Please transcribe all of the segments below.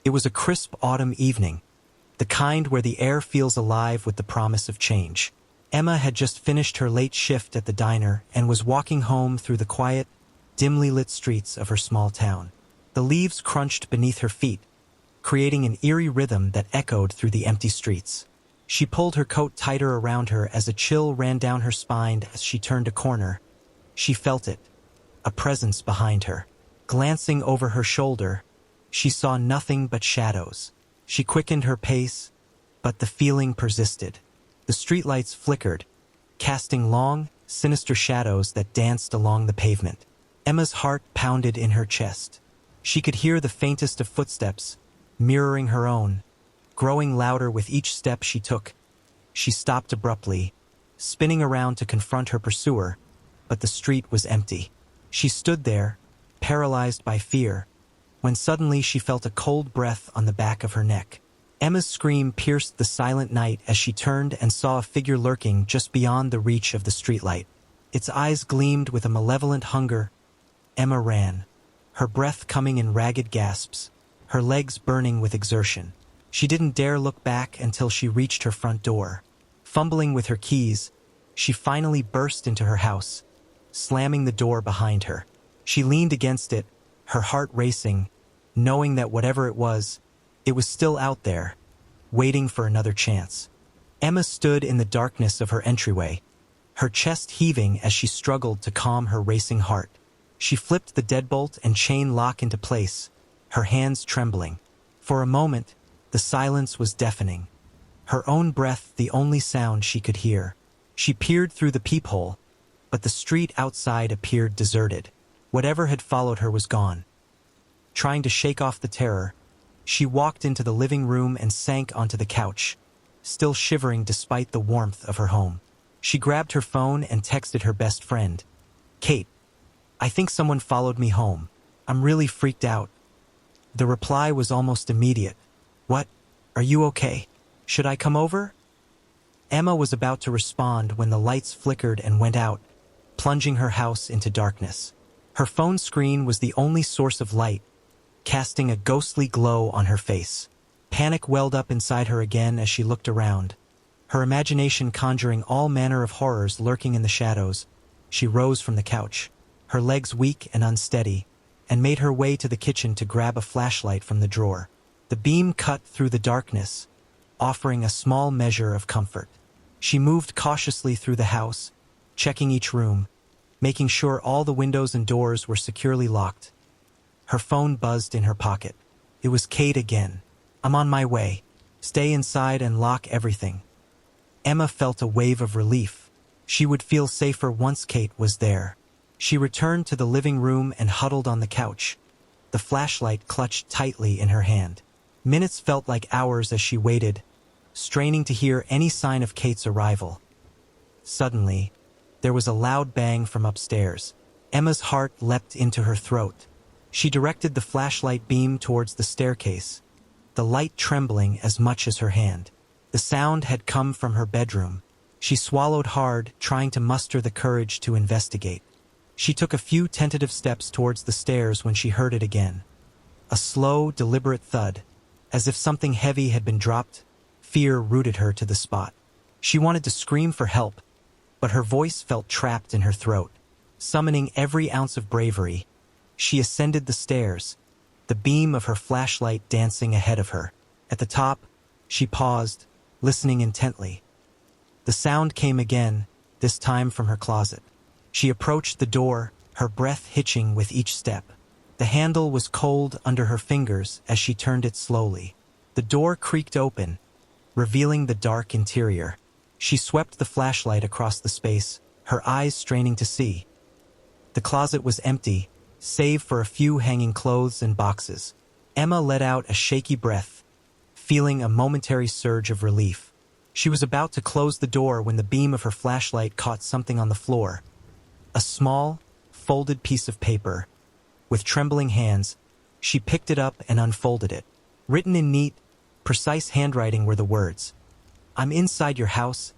It was a crisp autumn evening, the kind where the air feels alive with the promise of change. Emma had just finished her late shift at the diner and was walking home through the quiet, dimly lit streets of her small town. The leaves crunched beneath her feet, creating an eerie rhythm that echoed through the empty streets. She pulled her coat tighter around her as a chill ran down her spine as she turned a corner. She felt it, a presence behind her. Glancing over her shoulder, she saw nothing but shadows. She quickened her pace, but the feeling persisted. The streetlights flickered, casting long, sinister shadows that danced along the pavement. Emma's heart pounded in her chest. She could hear the faintest of footsteps, mirroring her own, growing louder with each step she took. She stopped abruptly, spinning around to confront her pursuer, but the street was empty. She stood there, paralyzed by fear, when suddenly she felt a cold breath on the back of her neck. Emma's scream pierced the silent night as she turned and saw a figure lurking just beyond the reach of the streetlight. Its eyes gleamed with a malevolent hunger. Emma ran, her breath coming in ragged gasps, her legs burning with exertion. She didn't dare look back until she reached her front door. Fumbling with her keys, she finally burst into her house, slamming the door behind her. She leaned against it, her heart racing, knowing that whatever it was still out there, waiting for another chance. Emma stood in the darkness of her entryway, her chest heaving as she struggled to calm her racing heart. She flipped the deadbolt and chain lock into place, her hands trembling. For a moment, the silence was deafening, her own breath the only sound she could hear. She peered through the peephole, but the street outside appeared deserted. Whatever had followed her was gone. Trying to shake off the terror, she walked into the living room and sank onto the couch, still shivering despite the warmth of her home. She grabbed her phone and texted her best friend. "Kate, I think someone followed me home. I'm really freaked out." The reply was almost immediate. "What? Are you okay? Should I come over?" Emma was about to respond when the lights flickered and went out, plunging her house into darkness. Her phone screen was the only source of light, casting a ghostly glow on her face. Panic welled up inside her again as she looked around, her imagination conjuring all manner of horrors lurking in the shadows. She rose from the couch, her legs weak and unsteady, and made her way to the kitchen to grab a flashlight from the drawer. The beam cut through the darkness, offering a small measure of comfort. She moved cautiously through the house, checking each room, making sure all the windows and doors were securely locked. Her phone buzzed in her pocket. It was Kate again. "I'm on my way. Stay inside and lock everything." Emma felt a wave of relief. She would feel safer once Kate was there. She returned to the living room and huddled on the couch, the flashlight clutched tightly in her hand. Minutes felt like hours as she waited, straining to hear any sign of Kate's arrival. Suddenly, there was a loud bang from upstairs. Emma's heart leapt into her throat. She directed the flashlight beam towards the staircase, the light trembling as much as her hand. The sound had come from her bedroom. She swallowed hard, trying to muster the courage to investigate. She took a few tentative steps towards the stairs when she heard it again. A slow, deliberate thud, as if something heavy had been dropped. Fear rooted her to the spot. She wanted to scream for help, but her voice felt trapped in her throat. Summoning every ounce of bravery, she ascended the stairs, the beam of her flashlight dancing ahead of her. At the top, she paused, listening intently. The sound came again, this time from her closet. She approached the door, her breath hitching with each step. The handle was cold under her fingers as she turned it slowly. The door creaked open, revealing the dark interior. She swept the flashlight across the space, her eyes straining to see. The closet was empty, save for a few hanging clothes and boxes. Emma let out a shaky breath, feeling a momentary surge of relief. She was about to close the door when the beam of her flashlight caught something on the floor. A small, folded piece of paper. With trembling hands, she picked it up and unfolded it. Written in neat, precise handwriting were the words, "I'm inside your house."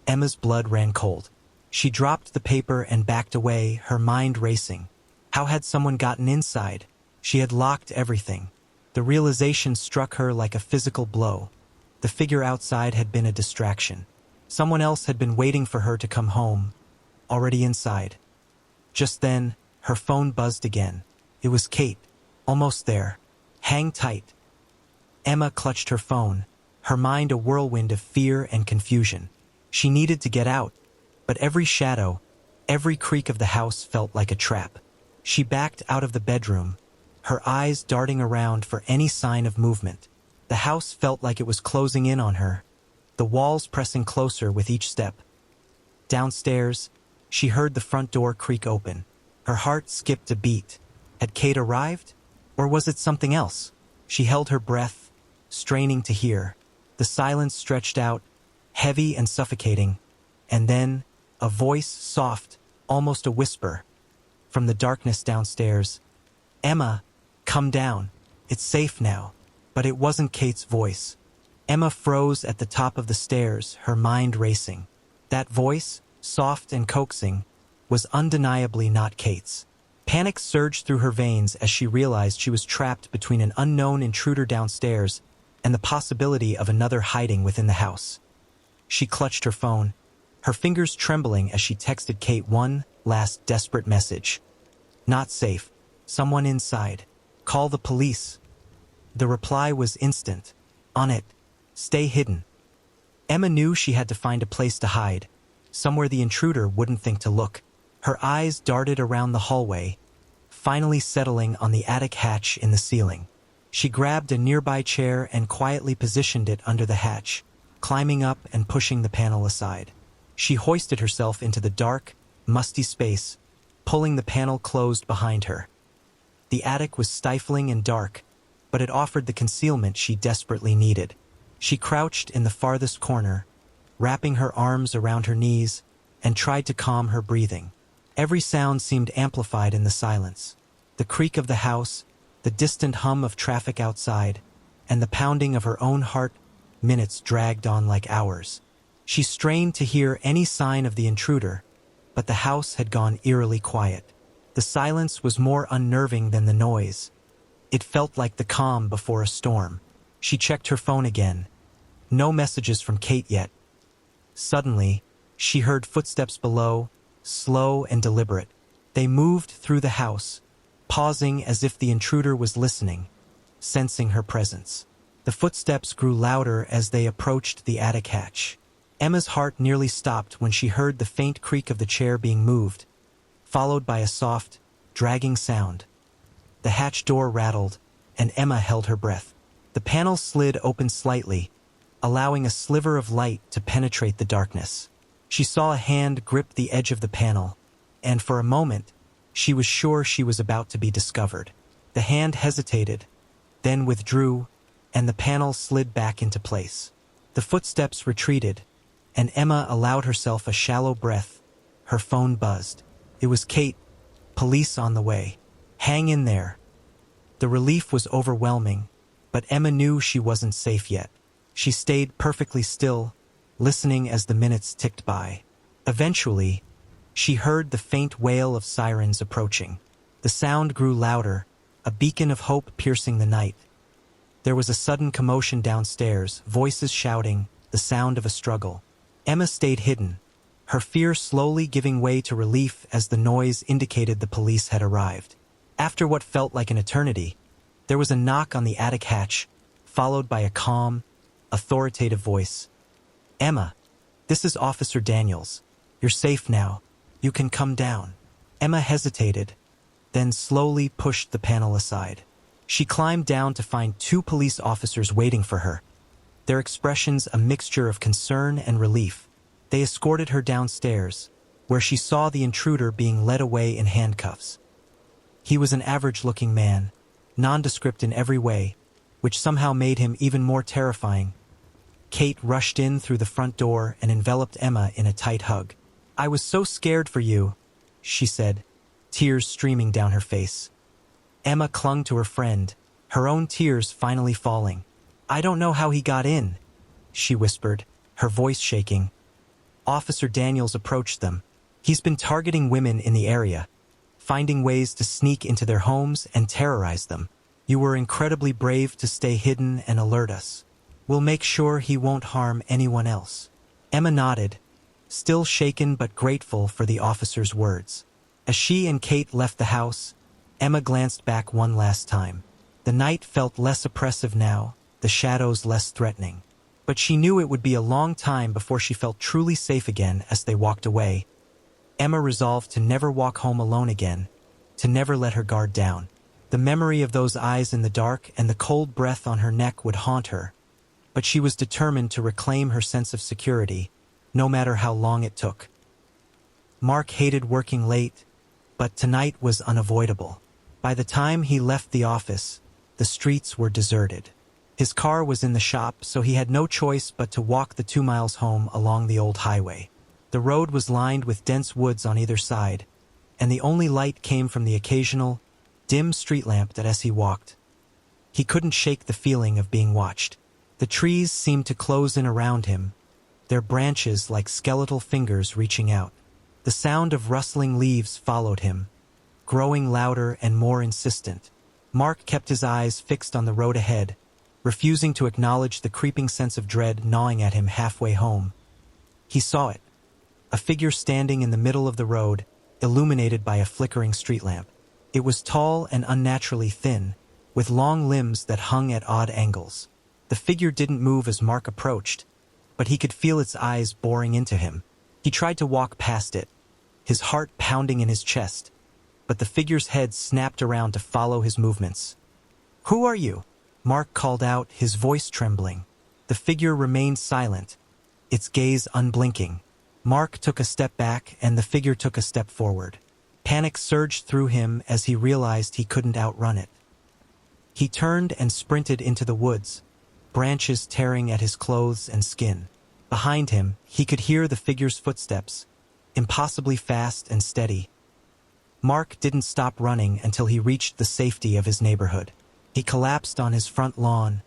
Emma's blood ran cold. She dropped the paper and backed away, her mind racing. How had someone gotten inside? She had locked everything. The realization struck her like a physical blow. The figure outside had been a distraction. Someone else had been waiting for her to come home, already inside. Just then, her phone buzzed again. It was Kate. Almost there. Hang tight. Emma clutched her phone, her mind a whirlwind of fear and confusion. She needed to get out, but every shadow, every creak of the house felt like a trap. She backed out of the bedroom, her eyes darting around for any sign of movement. The house felt like it was closing in on her, the walls pressing closer with each step. Downstairs, she heard the front door creak open. Her heart skipped a beat. Had Kate arrived? Or was it something else? She held her breath, straining to hear. The silence stretched out, heavy and suffocating, and then a voice, soft, almost a whisper, from the darkness downstairs. "Emma, come down. It's safe now." But it wasn't Kate's voice. Emma froze at the top of the stairs, her mind racing. That voice, soft and coaxing, was undeniably not Kate's. Panic surged through her veins as she realized she was trapped between an unknown intruder downstairs and the possibility of another hiding within the house. She clutched her phone, her fingers trembling as she texted Kate one last desperate message. "Not safe. Someone inside. Call the police." The reply was instant. "On it. Stay hidden." Emma knew she had to find a place to hide, somewhere the intruder wouldn't think to look. Her eyes darted around the hallway, finally settling on the attic hatch in the ceiling. She grabbed a nearby chair and quietly positioned it under the hatch, climbing up and pushing the panel aside. She hoisted herself into the dark, musty space, pulling the panel closed behind her. The attic was stifling and dark, but it offered the concealment she desperately needed. She crouched in the farthest corner, wrapping her arms around her knees, and tried to calm her breathing. Every sound seemed amplified in the silence. The creak of the house, the distant hum of traffic outside, and the pounding of her own heart. Minutes dragged on like hours. She strained to hear any sign of the intruder, but the house had gone eerily quiet. The silence was more unnerving than the noise. It felt like the calm before a storm. She checked her phone again. No messages from Kate yet. Suddenly, she heard footsteps below, slow and deliberate. They moved through the house, pausing as if the intruder was listening, sensing her presence. The footsteps grew louder as they approached the attic hatch. Emma's heart nearly stopped when she heard the faint creak of the chair being moved, followed by a soft, dragging sound. The hatch door rattled, and Emma held her breath. The panel slid open slightly, allowing a sliver of light to penetrate the darkness. She saw a hand grip the edge of the panel, and for a moment, she was sure she was about to be discovered. The hand hesitated, then withdrew, and the panel slid back into place. The footsteps retreated, and Emma allowed herself a shallow breath. Her phone buzzed. It was Kate. "Police on the way. Hang in there." The relief was overwhelming, but Emma knew she wasn't safe yet. She stayed perfectly still, listening as the minutes ticked by. Eventually, she heard the faint wail of sirens approaching. The sound grew louder, a beacon of hope piercing the night. There was a sudden commotion downstairs, voices shouting, the sound of a struggle. Emma stayed hidden, her fear slowly giving way to relief as the noise indicated the police had arrived. After what felt like an eternity, there was a knock on the attic hatch, followed by a calm, authoritative voice. "Emma, this is Officer Daniels. You're safe now. You can come down." Emma hesitated, then slowly pushed the panel aside. She climbed down to find two police officers waiting for her, their expressions a mixture of concern and relief. They escorted her downstairs, where she saw the intruder being led away in handcuffs. He was an average-looking man, nondescript in every way, which somehow made him even more terrifying. Kate rushed in through the front door and enveloped Emma in a tight hug. "I was so scared for you," she said, tears streaming down her face. Emma clung to her friend, her own tears finally falling. "I don't know how he got in," she whispered, her voice shaking. Officer Daniels approached them. "He's been targeting women in the area, finding ways to sneak into their homes and terrorize them. You were incredibly brave to stay hidden and alert us. We'll make sure he won't harm anyone else." Emma nodded, still shaken but grateful for the officer's words. As she and Kate left the house, Emma glanced back one last time. The night felt less oppressive now, the shadows less threatening. But she knew it would be a long time before she felt truly safe again as they walked away. Emma resolved to never walk home alone again, to never let her guard down. The memory of those eyes in the dark and the cold breath on her neck would haunt her, but she was determined to reclaim her sense of security, no matter how long it took. Mark hated working late, but tonight was unavoidable. By the time he left the office, the streets were deserted. His car was in the shop, so he had no choice but to walk the 2 miles home along the old highway. The road was lined with dense woods on either side, and the only light came from the occasional, dim street lamp that as he walked. He couldn't shake the feeling of being watched. The trees seemed to close in around him, their branches like skeletal fingers reaching out. The sound of rustling leaves followed him, growing louder and more insistent. Mark kept his eyes fixed on the road ahead, refusing to acknowledge the creeping sense of dread gnawing at him halfway home. He saw it, a figure standing in the middle of the road, illuminated by a flickering street lamp. It was tall and unnaturally thin, with long limbs that hung at odd angles. The figure didn't move as Mark approached, but he could feel its eyes boring into him. He tried to walk past it, his heart pounding in his chest, but the figure's head snapped around to follow his movements. "Who are you?" Mark called out, his voice trembling. The figure remained silent, its gaze unblinking. Mark took a step back, and the figure took a step forward. Panic surged through him as he realized he couldn't outrun it. He turned and sprinted into the woods, branches tearing at his clothes and skin. Behind him, he could hear the figure's footsteps, impossibly fast and steady. Mark didn't stop running until he reached the safety of his neighborhood. He collapsed on his front lawn,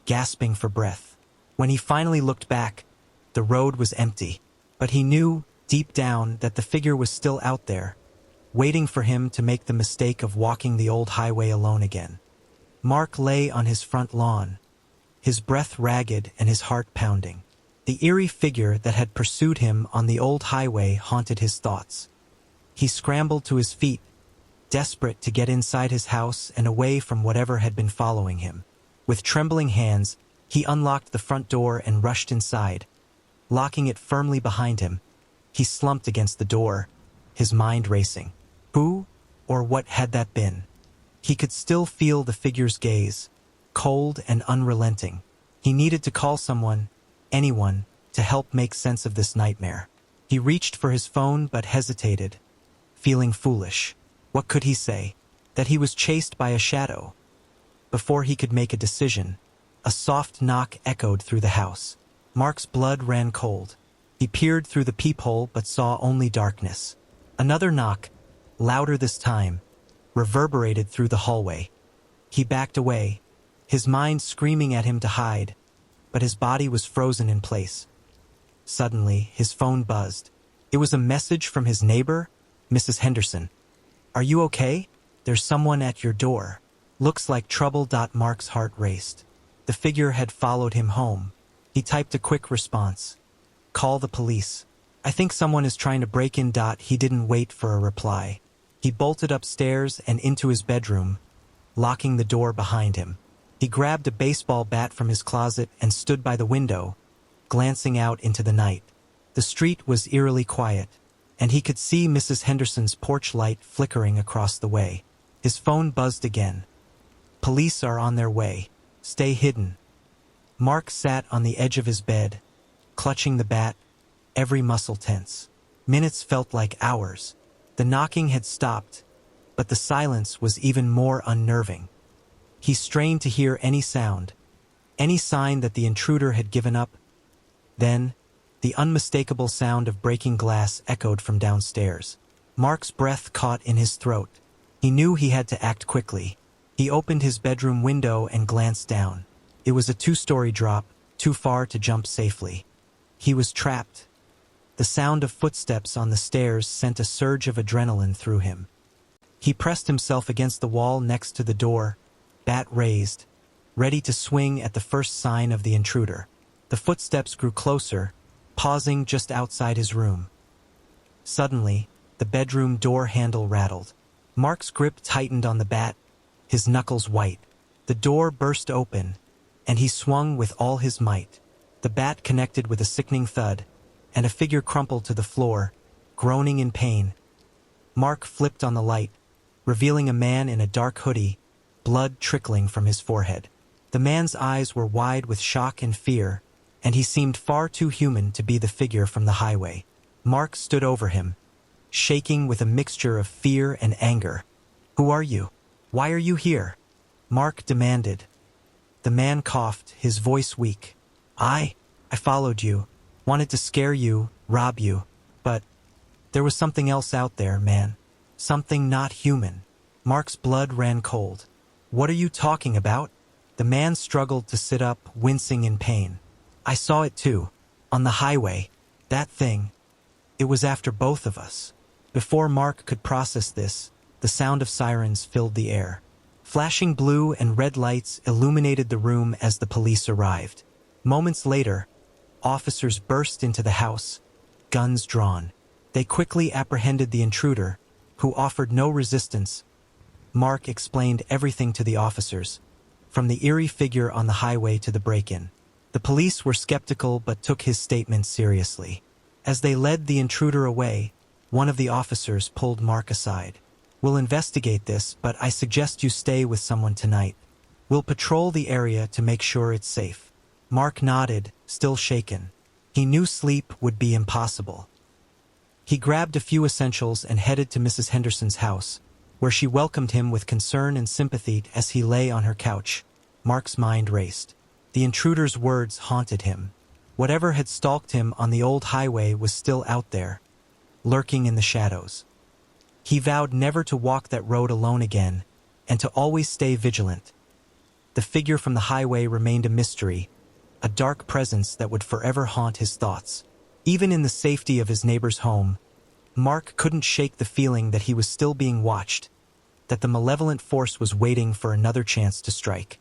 gasping for breath. When he finally looked back, the road was empty, but he knew, deep down, that the figure was still out there, waiting for him to make the mistake of walking the old highway alone again. Mark lay on his front lawn, his breath ragged and his heart pounding. The eerie figure that had pursued him on the old highway haunted his thoughts. He scrambled to his feet, desperate to get inside his house and away from whatever had been following him. With trembling hands, he unlocked the front door and rushed inside. Locking it firmly behind him, he slumped against the door, his mind racing. Who or what had that been? He could still feel the figure's gaze, cold and unrelenting. He needed to call someone, anyone, to help make sense of this nightmare. He reached for his phone but hesitated, feeling foolish. What could he say? That he was chased by a shadow? Before he could make a decision, a soft knock echoed through the house. Mark's blood ran cold. He peered through the peephole but saw only darkness. Another knock, louder this time, reverberated through the hallway. He backed away, his mind screaming at him to hide, but his body was frozen in place. Suddenly, his phone buzzed. It was a message from his neighbor, Mrs. Henderson. "Are you okay? There's someone at your door. Looks like trouble." Mark's heart raced. The figure had followed him home. He typed a quick response. "Call the police. I think someone is trying to break in." He didn't wait for a reply. He bolted upstairs and into his bedroom, locking the door behind him. He grabbed a baseball bat from his closet and stood by the window, glancing out into the night. The street was eerily quiet, and he could see Mrs. Henderson's porch light flickering across the way. His phone buzzed again. "Police are on their way. Stay hidden." Mark sat on the edge of his bed, clutching the bat, every muscle tense. Minutes felt like hours. The knocking had stopped, but the silence was even more unnerving. He strained to hear any sound, any sign that the intruder had given up. Then, the unmistakable sound of breaking glass echoed from downstairs. Mark's breath caught in his throat. He knew he had to act quickly. He opened his bedroom window and glanced down. It was a 2-story drop, too far to jump safely. He was trapped. The sound of footsteps on the stairs sent a surge of adrenaline through him. He pressed himself against the wall next to the door, bat raised, ready to swing at the first sign of the intruder. The footsteps grew closer, pausing just outside his room. Suddenly, the bedroom door handle rattled. Mark's grip tightened on the bat, his knuckles white. The door burst open, and he swung with all his might. The bat connected with a sickening thud, and a figure crumpled to the floor, groaning in pain. Mark flipped on the light, revealing a man in a dark hoodie, blood trickling from his forehead. The man's eyes were wide with shock and fear, and he seemed far too human to be the figure from the highway. Mark stood over him, shaking with a mixture of fear and anger. "Who are you? Why are you here?" Mark demanded. The man coughed, his voice weak. I followed you, wanted to scare you, rob you, but there was something else out there, man. Something not human." Mark's blood ran cold. "What are you talking about?" The man struggled to sit up, wincing in pain. "I saw it too, on the highway. That thing. It was after both of us." Before Mark could process this, the sound of sirens filled the air. Flashing blue and red lights illuminated the room as the police arrived. Moments later, officers burst into the house, guns drawn. They quickly apprehended the intruder, who offered no resistance. Mark explained everything to the officers, from the eerie figure on the highway to the break-in. The police were skeptical but took his statement seriously. As they led the intruder away, one of the officers pulled Mark aside. "We'll investigate this, but I suggest you stay with someone tonight. We'll patrol the area to make sure it's safe." Mark nodded, still shaken. He knew sleep would be impossible. He grabbed a few essentials and headed to Mrs. Henderson's house, where she welcomed him with concern and sympathy as he lay on her couch. Mark's mind raced. The intruder's words haunted him. Whatever had stalked him on the old highway was still out there, lurking in the shadows. He vowed never to walk that road alone again, and to always stay vigilant. The figure from the highway remained a mystery, a dark presence that would forever haunt his thoughts. Even in the safety of his neighbor's home, Mark couldn't shake the feeling that he was still being watched, that the malevolent force was waiting for another chance to strike.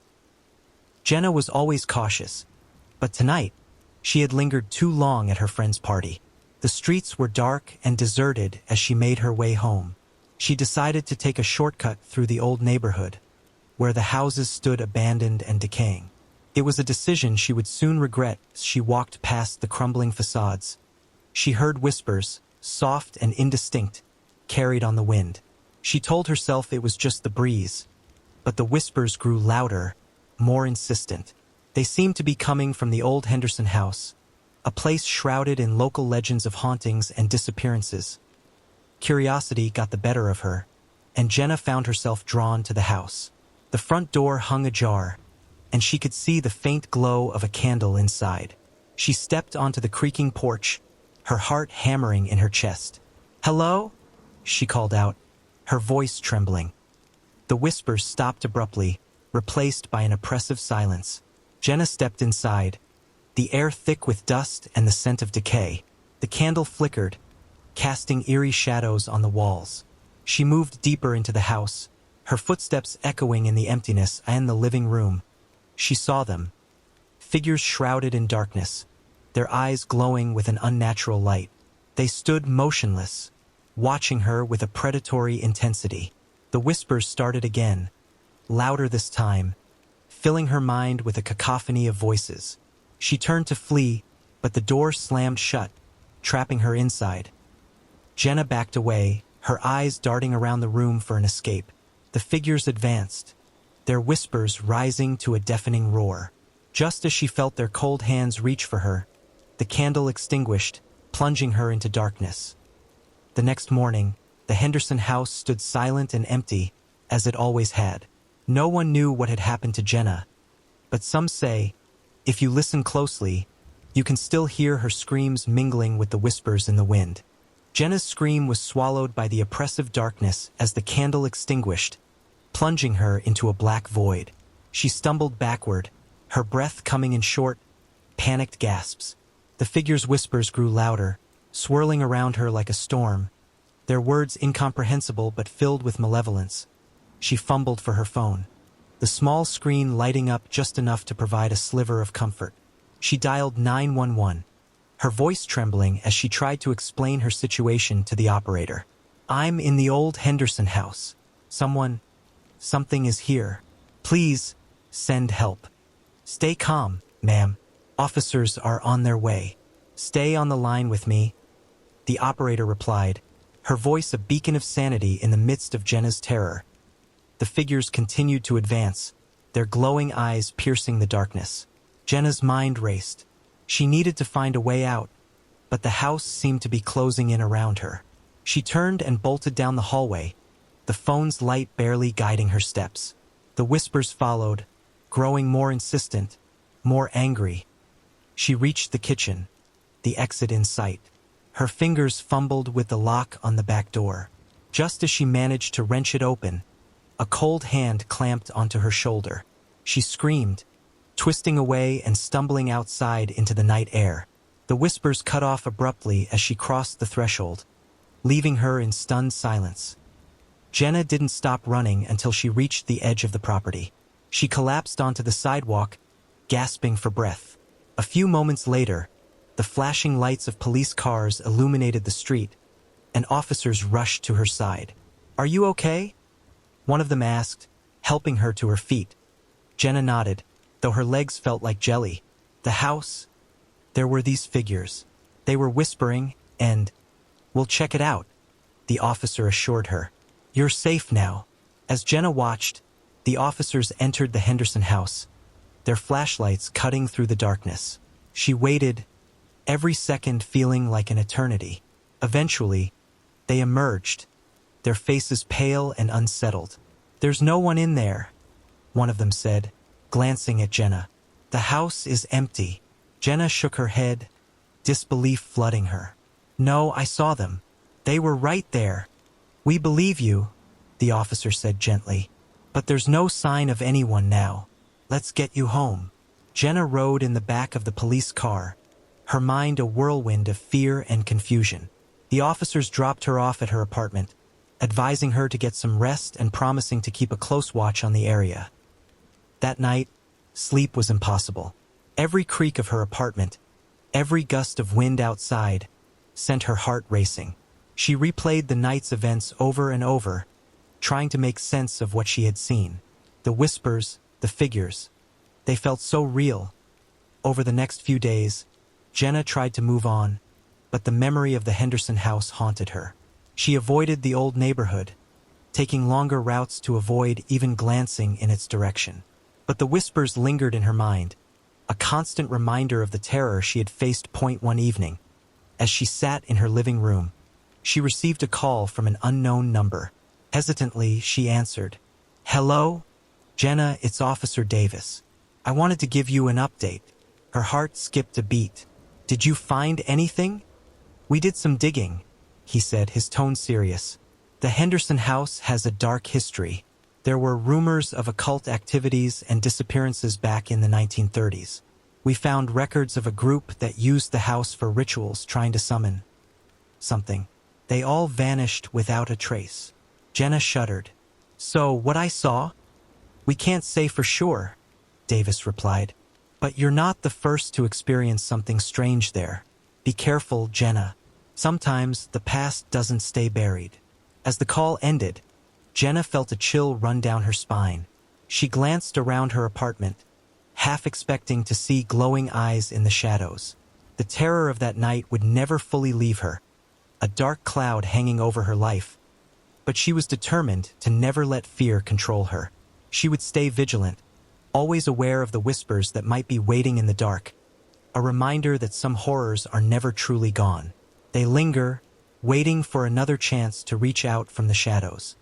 Jenna was always cautious, but tonight, she had lingered too long at her friend's party. The streets were dark and deserted as she made her way home. She decided to take a shortcut through the old neighborhood, where the houses stood abandoned and decaying. It was a decision she would soon regret as she walked past the crumbling facades. She heard whispers, soft and indistinct, carried on the wind. She told herself it was just the breeze, but the whispers grew louder, more insistent. They seemed to be coming from the old Henderson house, a place shrouded in local legends of hauntings and disappearances. Curiosity got the better of her, and Jenna found herself drawn to the house. The front door hung ajar, and she could see the faint glow of a candle inside. She stepped onto the creaking porch, her heart hammering in her chest. "Hello?" she called out, her voice trembling. The whispers stopped abruptly, replaced by an oppressive silence. Jenna stepped inside, the air thick with dust and the scent of decay. The candle flickered, casting eerie shadows on the walls. She moved deeper into the house, her footsteps echoing in the emptiness and the living room. She saw them, figures shrouded in darkness, their eyes glowing with an unnatural light. They stood motionless, watching her with a predatory intensity. The whispers started again, louder this time, filling her mind with a cacophony of voices. She turned to flee, but the door slammed shut, trapping her inside. Jenna backed away, her eyes darting around the room for an escape. The figures advanced, their whispers rising to a deafening roar. Just as she felt their cold hands reach for her, the candle extinguished, plunging her into darkness. The next morning, the Henderson house stood silent and empty, as it always had. No one knew what had happened to Jenna, but some say, if you listen closely, you can still hear her screams mingling with the whispers in the wind. Jenna's scream was swallowed by the oppressive darkness as the candle extinguished, plunging her into a black void. She stumbled backward, her breath coming in short, panicked gasps. The figure's whispers grew louder, swirling around her like a storm, their words incomprehensible but filled with malevolence. She fumbled for her phone. the small screen lighting up just enough to provide a sliver of comfort. She dialed 911, her voice trembling as she tried to explain her situation to the operator. "I'm in the old Henderson house. Something is here. Please, send help." "Stay calm, ma'am. Officers are on their way. Stay on the line with me," the operator replied, her voice a beacon of sanity in the midst of Jenna's terror. The figures continued to advance, their glowing eyes piercing the darkness. Jenna's mind raced. She needed to find a way out, but the house seemed to be closing in around her. She turned and bolted down the hallway, the phone's light barely guiding her steps. The whispers followed, growing more insistent, more angry. She reached the kitchen, the exit in sight. Her fingers fumbled with the lock on the back door. Just as she managed to wrench it open, a cold hand clamped onto her shoulder. She screamed, twisting away and stumbling outside into the night air. The whispers cut off abruptly as she crossed the threshold, leaving her in stunned silence. Jenna didn't stop running until she reached the edge of the property. She collapsed onto the sidewalk, gasping for breath. A few moments later, the flashing lights of police cars illuminated the street, and officers rushed to her side. "Are you okay?" one of them asked, helping her to her feet. Jenna nodded, though her legs felt like jelly. The house? There were these figures. They were whispering, and, "We'll check it out," the officer assured her. "You're safe now." As Jenna watched, the officers entered the Henderson house, their flashlights cutting through the darkness. She waited, every second feeling like an eternity. Eventually, they emerged, their faces pale and unsettled. "There's no one in there," one of them said, glancing at Jenna. "The house is empty." Jenna shook her head, disbelief flooding her. "No, I saw them. They were right there." "We believe you," the officer said gently. "But there's no sign of anyone now. Let's get you home." Jenna rode in the back of the police car, her mind a whirlwind of fear and confusion. The officers dropped her off at her apartment, advising her to get some rest and promising to keep a close watch on the area. That night, sleep was impossible. Every creak of her apartment, every gust of wind outside, sent her heart racing. She replayed the night's events over and over, trying to make sense of what she had seen. The whispers, the figures, they felt so real. Over the next few days, Jenna tried to move on, but the memory of the Henderson house haunted her. She avoided the old neighborhood, taking longer routes to avoid even glancing in its direction. But the whispers lingered in her mind, a constant reminder of the terror she had faced one evening. As she sat in her living room, she received a call from an unknown number. Hesitantly, she answered. "Hello? Jenna, it's Officer Davis. I wanted to give you an update." Her heart skipped a beat. "Did you find anything?" "We did some digging," he said, his tone serious. "The Henderson house has a dark history. There were rumors of occult activities and disappearances back in the 1930s. We found records of a group that used the house for rituals trying to summon something. They all vanished without a trace." Jenna shuddered. "So, what I saw? We can't say for sure," Davis replied. "But you're not the first to experience something strange there. Be careful, Jenna. Sometimes the past doesn't stay buried." As the call ended, Jenna felt a chill run down her spine. She glanced around her apartment, half expecting to see glowing eyes in the shadows. The terror of that night would never fully leave her, a dark cloud hanging over her life. But she was determined to never let fear control her. She would stay vigilant, always aware of the whispers that might be waiting in the dark, a reminder that some horrors are never truly gone. They linger, waiting for another chance to reach out from the shadows.